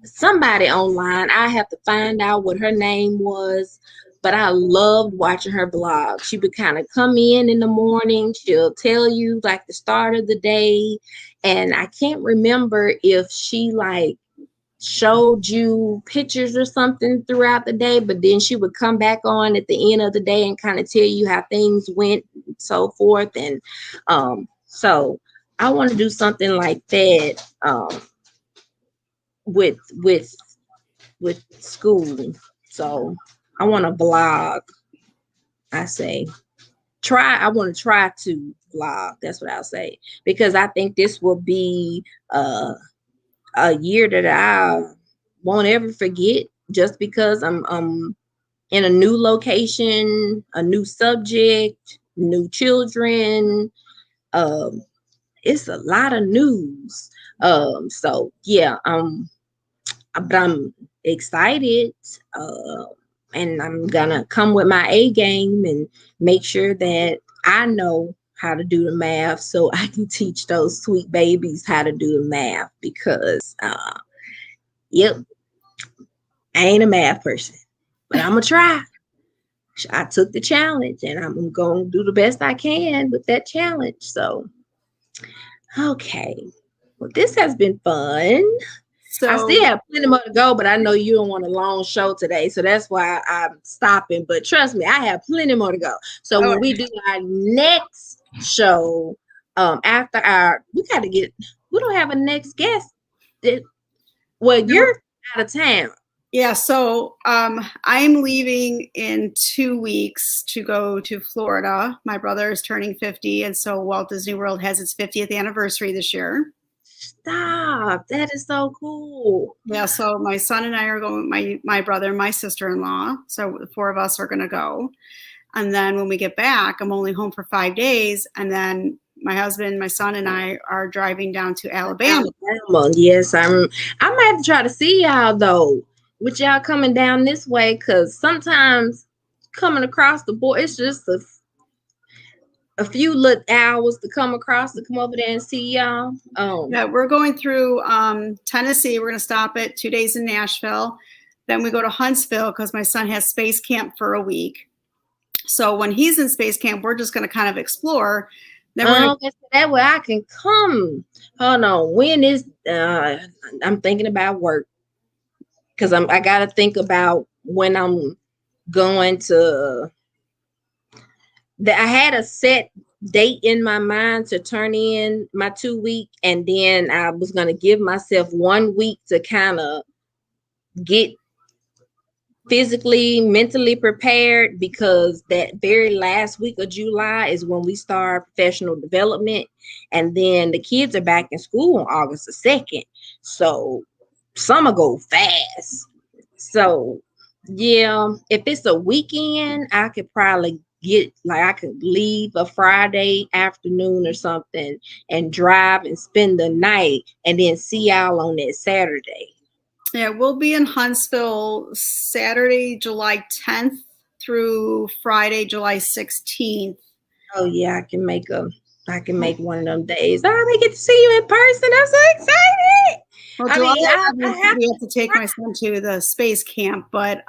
somebody online. I have to find out what her name was, but I loved watching her blog. She would kind of come in the morning. She'll tell you like the start of the day. And I can't remember if she like showed you pictures or something throughout the day, but then she would come back on at the end of the day and kind of tell you how things went and so forth. And so I want to do something like that with school. So I want to blog. I want to try to vlog. That's what I'll say, because I think this will be a year that I won't ever forget, just because I'm in a new location, a new subject, new children. It's a lot of news. So yeah, but I'm excited, and I'm gonna come with my A game and make sure that I know how to do the math, so I can teach those sweet babies how to do the math, because yep, I ain't a math person, but I'm gonna try. I took the challenge, and I'm gonna do the best I can with that challenge. So okay, well, this has been fun. So I still have plenty more to go, but I know you don't want a long show today, so that's why I'm stopping. But trust me, I have plenty more to go. So when we do our next show, after we don't have a next guest. You're out of town. Yeah, so I'm leaving in 2 weeks to go to Florida. My brother is turning 50, and so Walt Disney World has its 50th anniversary this year. Stop. That is so cool. Yeah, so my son and I are going with my brother and my sister-in-law. So the 4 of us are going to go. And then when we get back, I'm only home for 5 days. And then my husband, my son, and I are driving down to Alabama. Yes, I might have to try to see y'all, though, with y'all coming down this way, because sometimes coming across the board, it's just a few little hours to come over there and see y'all. Yeah, we're going through Tennessee. We're going to stop at 2 days in Nashville. Then we go to Huntsville because my son has space camp for a week. So when he's in space camp, we're just going to kind of explore. Then we're gonna, Okay, so that way I can come. Hold on. When is I'm thinking about work because I gotta think about when I'm going to I had a set date in my mind to turn in my 2 week, and then I was gonna give myself 1 week to kind of get physically, mentally prepared, because that very last week of July is when we start professional development, and then the kids are back in school on August the 2nd. So summer go fast. So yeah, if it's a weekend, I could probably I could leave a Friday afternoon or something and drive and spend the night and then see y'all on that Saturday. yeah, we'll be in Huntsville Saturday, July 10th through Friday, July 16th. Oh yeah, I can make one of them days. Oh, I get to see you in person. I'm so excited. Well, I July mean, I 11th, have we have to take my son to the space camp, but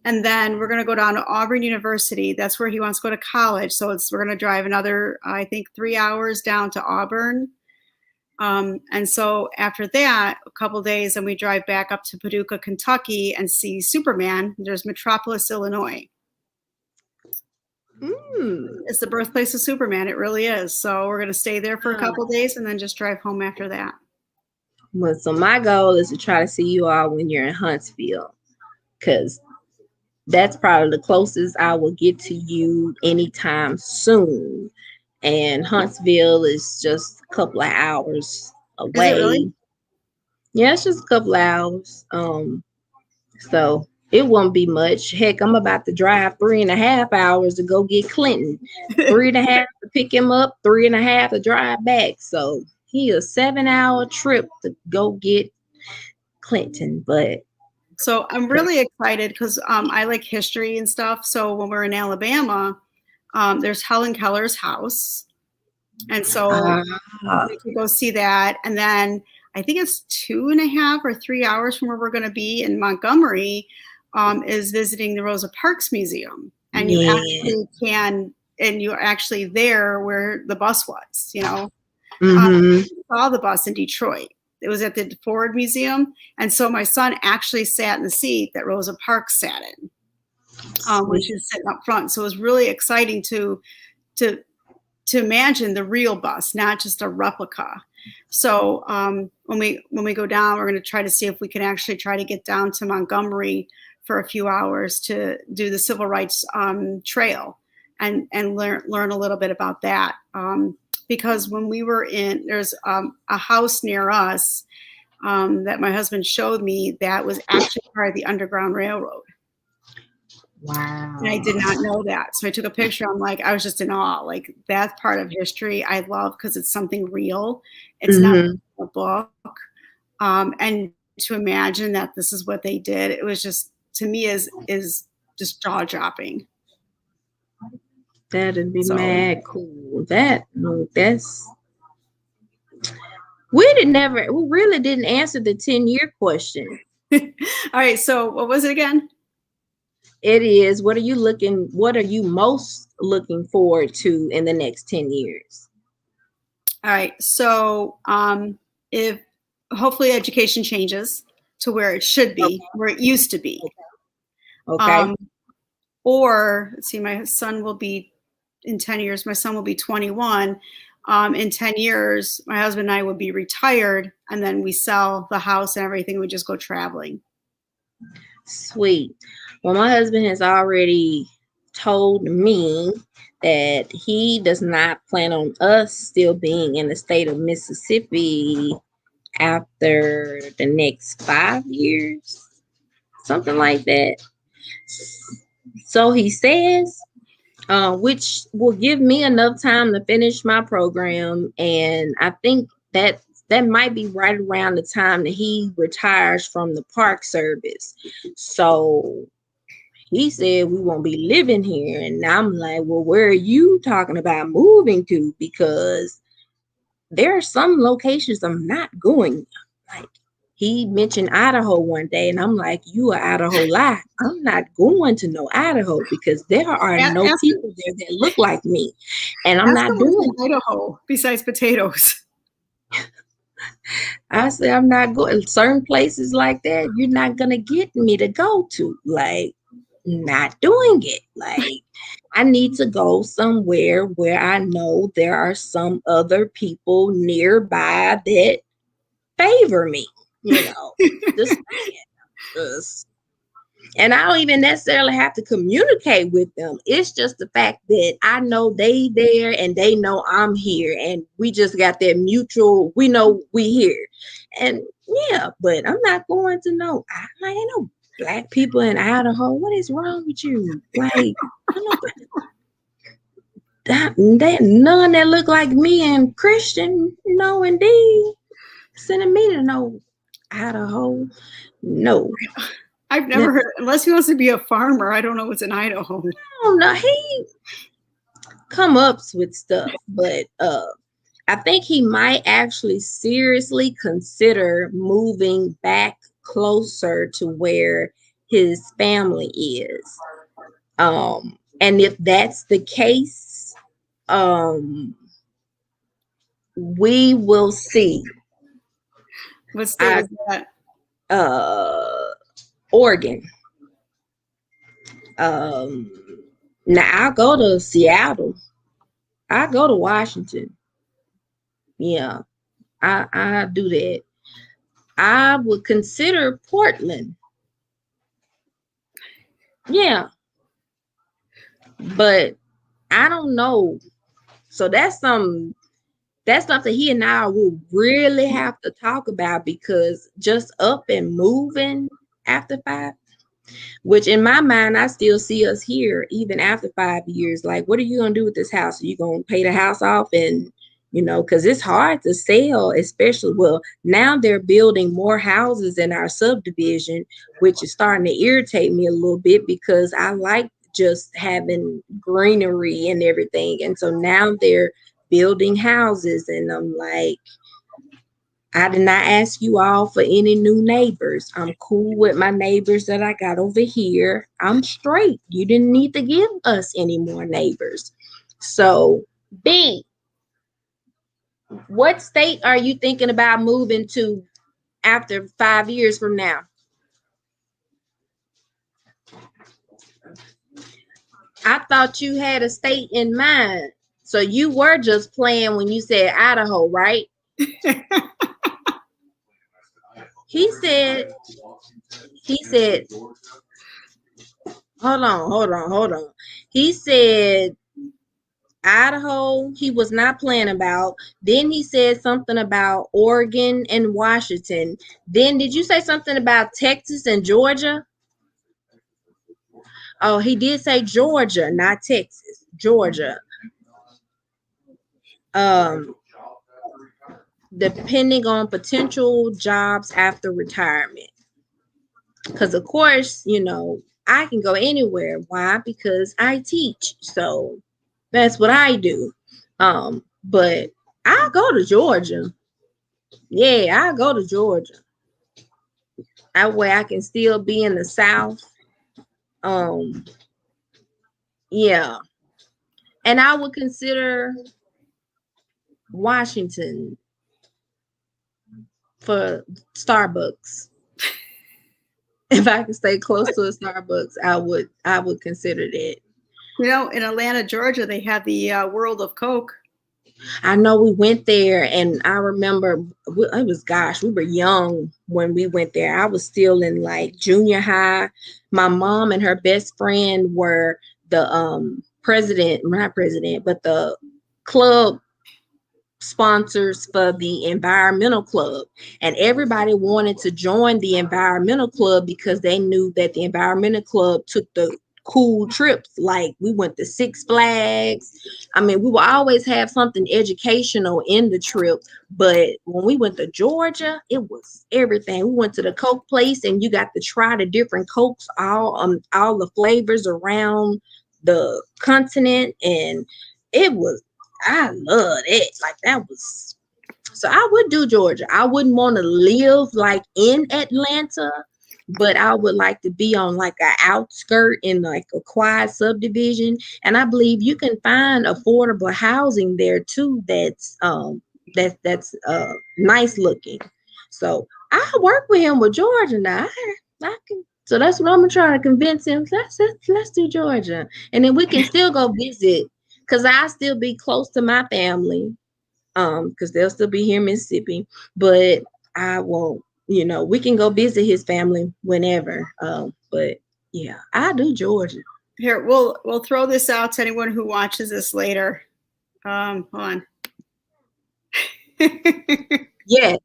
and then we're going to go down to Auburn University. That's where he wants to go to college. So we're going to drive another, I think, 3 hours down to Auburn. And so after that, a couple of days, and we drive back up to Paducah, Kentucky, and see Superman. There's Metropolis, Illinois. It's the birthplace of Superman. It really is. So we're going to stay there for a couple of days and then just drive home after that. Well, so my goal is to try to see you all when you're in Huntsville, because that's probably the closest I will get to you anytime soon. And Huntsville is just a couple of hours away. Is it really? Yeah, it's just a couple of hours. So it won't be much. Heck, I'm about to drive 3.5 hours to go get Clinton. 3.5 to pick him up, 3.5 to drive back. So he a 7-hour trip to go get Clinton. But so I'm really excited because I like history and stuff. So when we're in Alabama, there's Helen Keller's house. And so we can go see that. And then I think it's 2.5 or 3 hours from where we're going to be in Montgomery, is visiting the Rosa Parks Museum. And you actually can, and you're actually there where the bus was, you know. I saw the bus in Detroit. It was at the Ford Museum. And so my son actually sat in the seat that Rosa Parks sat in when she was sitting up front. So it was really exciting to imagine the real bus, not just a replica. So when we go down, we're going to try to see if we can actually try to get down to Montgomery for a few hours to do the Civil Rights Trail and learn a little bit about that. Because when we were there's a house near us that my husband showed me that was actually part of the Underground Railroad. Wow. And I did not know that. So I took a picture. I'm like, I was just in awe. Like, that part of history I love because it's something real. It's not a book. And to imagine that this is what they did, it was just, to me, is just jaw dropping. That'd be mad cool. We really didn't answer the 10-year question. All right. So what was it again? It is, what are you most looking forward to in the next 10 years? All right. So if hopefully education changes to where it should be, where it used to be. Okay. Or let's see, my son will be in 10 years, my son will be 21. In 10 years, my husband and I will be retired, and then we sell the house and everything. We just go traveling. Sweet. Well, my husband has already told me that he does not plan on us still being in the state of Mississippi after the next 5 years, something like that. So he says, which will give me enough time to finish my program. And I think that might be right around the time that he retires from the Park Service. So he said we won't be living here. And I'm like, well, where are you talking about moving to? Because there are some locations I'm not going. Like, he mentioned Idaho one day, and I'm like, you are Idaho lie. I'm not going to no Idaho because there are no Ask people there that look like me, and I'm not them doing what's in Idaho besides potatoes. I said, I'm not going certain places like that. You're not gonna get me to go to. Like, not doing it. Like, I need to go somewhere where I know there are some other people nearby that favor me. Just and I don't even necessarily have to communicate with them. It's just the fact that I know they there and they know I'm here, and we just got that mutual. We know we here, and yeah. But I'm not going to know. I ain't no black people in Idaho. What is wrong with you? Like, I know that none that look like me and Christian. No, indeed, sending me to no Idaho. No. I've never heard, unless he wants to be a farmer. I don't know what's in Idaho. No, he come ups with stuff, but I think he might actually seriously consider moving back closer to where his family is. And if that's the case, we will see. What state was that? Oregon. Now I'll go to Seattle. I go to Washington. Yeah, I do that. I would consider Portland. Yeah, but I don't know. So that's something he and I will really have to talk about, because just up and moving after 5, which in my mind, I still see us here even after 5 years. Like, what are you going to do with this house? Are you going to pay the house off? And, because it's hard to sell, especially, well, now they're building more houses in our subdivision, which is starting to irritate me a little bit, because I like just having greenery and everything. And so now they're building houses, and I'm like, I did not ask you all for any new neighbors. I'm cool with my neighbors that I got over here. I'm straight. You didn't need to give us any more neighbors. So, B, what state are you thinking about moving to after 5 years from now? I thought you had a state in mind. So you were just playing when you said Idaho, right? He said, hold on. He said Idaho, he was not playing about. Then he said something about Oregon and Washington. Then did you say something about Texas and Georgia? Oh, he did say Georgia, not Texas. Georgia. Depending on potential jobs after retirement. Because of course, I can go anywhere. Why? Because I teach. So that's what I do. But I'll go to Georgia. Yeah, I'll go to Georgia. That way I can still be in the South. Yeah. And I would consider Washington for Starbucks. If I could stay close to a Starbucks, I would consider that. In Atlanta, Georgia, they have the World of Coke. I know we went there, and I remember we were young when we went there. I was still in like junior high. My mom and her best friend were the not president, but the club sponsors for the environmental club, and everybody wanted to join the environmental club because they knew that the environmental club took the cool trips. Like, we went to Six Flags. I mean, we will always have something educational in the trip, but when we went to Georgia, it was everything. We went to the Coke place, and you got to try the different Cokes, all the flavors around the continent, and I love it. Like, that was So I would do Georgia. I wouldn't want to live like in Atlanta, but I would like to be on like an outskirt in like a quiet subdivision. And I believe you can find affordable housing there too. That's nice looking. So I work with him with Georgia now. I can. So that's what I'm gonna try to convince him. Let's do Georgia, and then we can still go visit because I still be close to my family because they'll still be here in Mississippi, but I won't, we can go visit his family whenever. But yeah, I do Georgia. Here, we'll throw this out to anyone who watches this later. Hold on. Yes.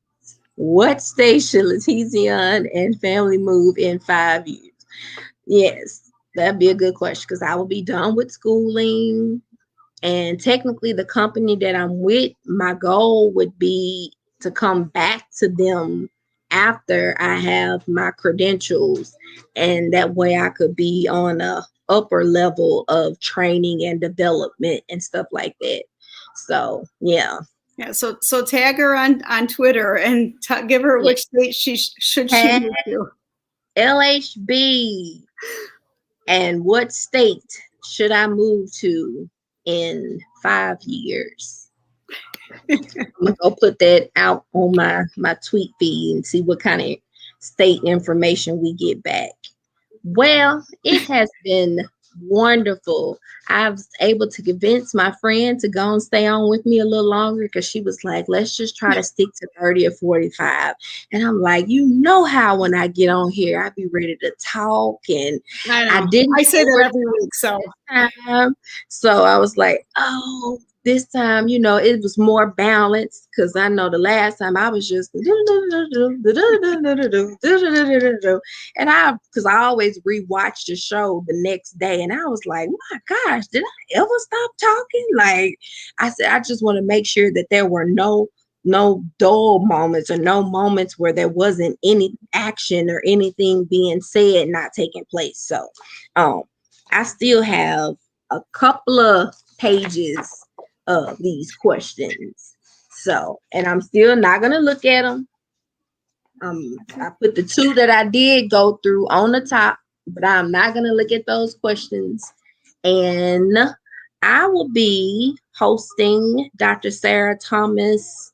What state should LaTezeon and family move in 5 years? Yes, that'd be a good question because I will be done with schooling. And technically, the company that I'm with, my goal would be to come back to them after I have my credentials. And that way I could be on a upper level of training and development and stuff like that. So, yeah. Yeah, so tag her on Twitter and give her which state she move to. LHB. And what state should I move to in 5 years? I'm gonna go put that out on my tweet feed and see what kind of state information we get back. Well, it has been wonderful. I was able to convince my friend to go and stay on with me a little longer because she was like, let's just try to stick to 30 or 45. And I'm like, how when I get on here, I be ready to talk. And I say that every week. So I was like, oh, this time, it was more balanced because I know the last time I was just and because I always rewatch the show the next day and I was like, my gosh, did I ever stop talking? Like I said, I just want to make sure that there were no dull moments or no moments where there wasn't any action or anything being said not taking place. So I still have a couple of pages of these questions. So, and I'm still not going to look at them. I put the 2 that I did go through on the top, but I'm not going to look at those questions. And I will be hosting Dr. Sarah Thomas.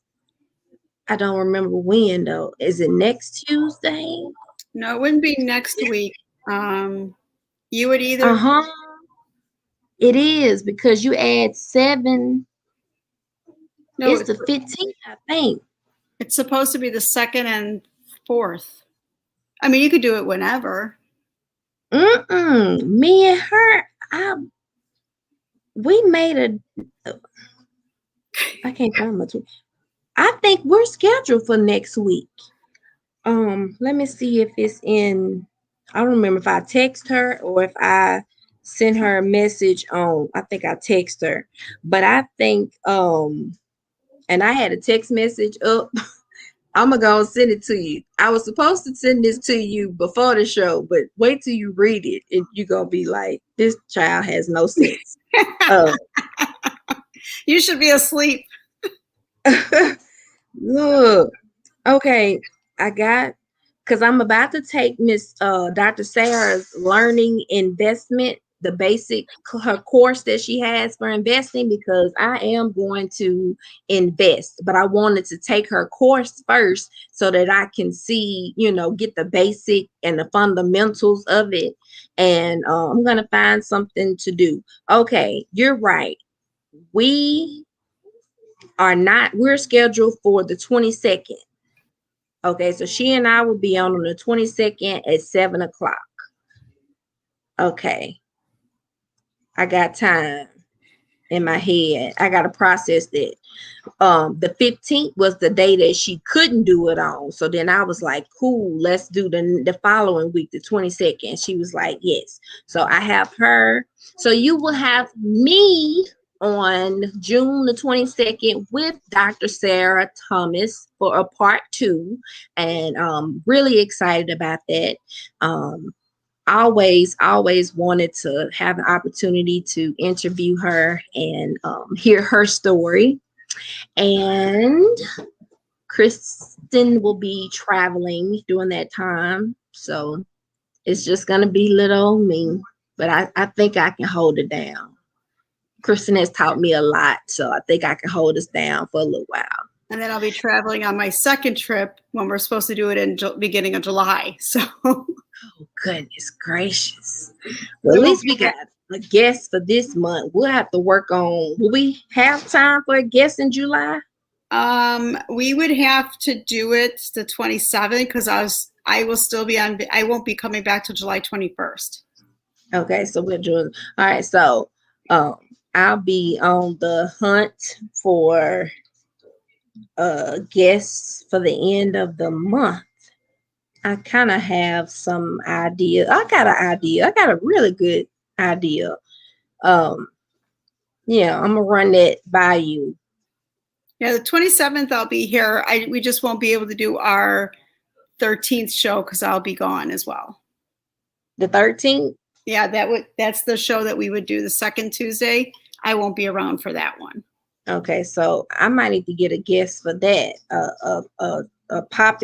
I don't remember when though. Is it next Tuesday? No, it wouldn't be next week. You would either. It is because you add 7. No, it's the 15th, I think. It's supposed to be the 2nd and 4th. I mean, you could do it whenever. Me and her, we made I can't find my tweet. I think we're scheduled for next week. Let me see if it's in. I don't remember if I text her or if I sent her a message on. I think I text her, but I think and I had a text message up. I'm gonna go and send it to you. I was supposed to send this to you before the show, but wait till you read it and you're gonna be like, this child has no sense. You should be asleep. Look, okay, because I'm about to take Miss Dr. Sarah's learning investment, the basic her course that she has for investing, because I am going to invest, but I wanted to take her course first so that I can see, get the basic and the fundamentals of it. And I'm going to find something to do. Okay, you're right. We're scheduled for the 22nd. Okay, so she and I will be on the 22nd at 7:00. Okay. I got time in my head. I got to process that. The 15th was the day that she couldn't do it on. So then I was like, cool, let's do the following week, the 22nd. She was like, yes. So I have her. So you will have me on June the 22nd with Dr. Sarah Thomas for a part 2. And really excited about that. Always wanted to have an opportunity to interview her and hear her story. And Kristen will be traveling during that time. So it's just going to be little old me. But I think I can hold it down. Kristen has taught me a lot. So I think I can hold us down for a little while. And then I'll be traveling on my second trip when we're supposed to do it in beginning of July. So, oh, goodness gracious. Well, at least we got a guest for this month. We'll have to work on. Will we have time for a guest in July? We would have to do it the 27th because I will still be on. I won't be coming back to July 21st. Okay, so we're doing. All right, so I'll be on the hunt for guests for the end of the month. I kind of have some idea. I got an idea. I got a really good idea. Yeah, I'm gonna run that by you. Yeah, the 27th I'll be here. We just won't be able to do our 13th show because I'll be gone as well. The 13th? Yeah, that's the show that we would do the second Tuesday. I won't be around for that one. Okay, so I might need to get a guest for that. A pop,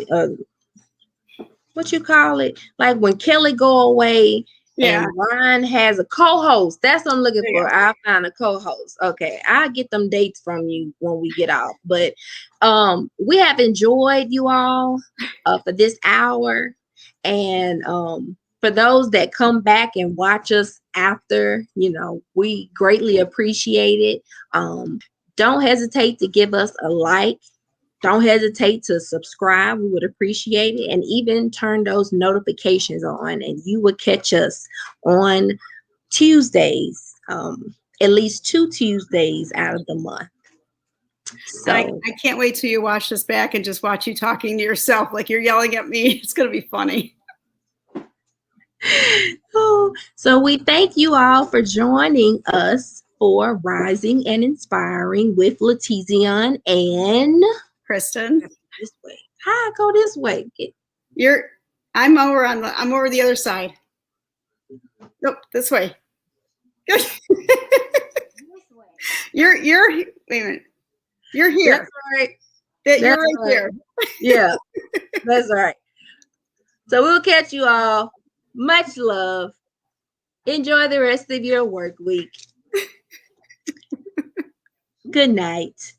what you call it? Like when Kelly go away, yeah, and Ryan has a co-host. That's what I'm looking for. I'll find a co-host. Okay, I'll get them dates from you when we get off. But we have enjoyed you all for this hour, and for those that come back and watch us after, we greatly appreciate it. Don't hesitate to give us a like. Don't hesitate to subscribe. We would appreciate it. And even turn those notifications on, and you will catch us on Tuesdays, at least 2 Tuesdays out of the month. So I can't wait till you watch this back and just watch you talking to yourself like you're yelling at me. It's going to be funny. So we thank you all for joining us for Rising and Inspiring with LaTezeon and Kristen. This way. How I go this way? I'm over the other side. Nope, this way. You're wait a minute. You're here. That's right. You're right there. Yeah, that's right. So we'll catch you all. Much love. Enjoy the rest of your work week. Good night.